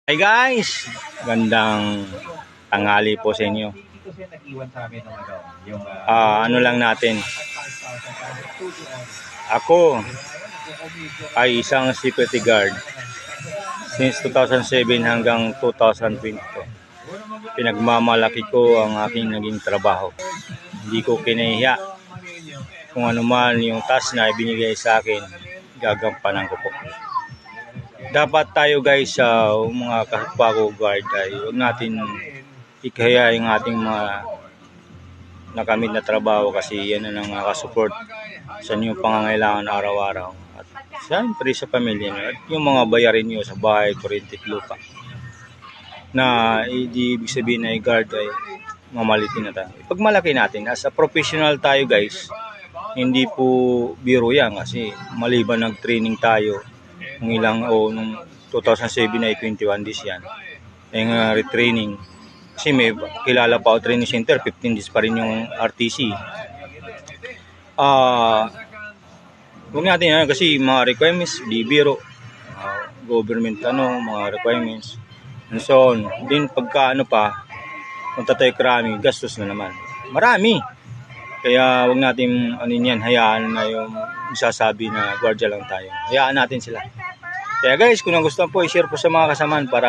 Hi guys! Gandang tanghali po sa inyo. Ano lang natin. Ako ay isang security guard since 2007 hanggang 2022. Pinagmamalaki ko ang aking naging trabaho. Hindi ko kinahiya. Kung ano man yung task na ibinigay sa akin, gagampanan ko po. Dapat tayo guys sa mga kapwa ko guard ay huwag natin ikaya yung ating mga nakamit na trabaho kasi yan ang nakasupport sa inyong pangangailangan araw-araw at siyempre sa pamilya nyo at yung mga bayarin nyo sa bahay, kuryente, lupa na hindi ibig sabihin na guard ay mamalitin na tayo. Pagmalaki natin, as a professional tayo guys, hindi po biro yan kasi maliban nag-training tayo nung nung 2007 ay 21 days yan yung retraining kasi may kilala pa ako training center 15 days pa rin yung RTC. Huwag natin kasi mga requirements di biro, government mga requirements and so on din pagka punta tayo krami, gastos na naman marami. Kaya wag natin hayaan na yung isasabi na gwardiya lang tayo. Hayaan natin sila. Kaya guys, kung nagustuhan po, i-share po sa mga kasamaan para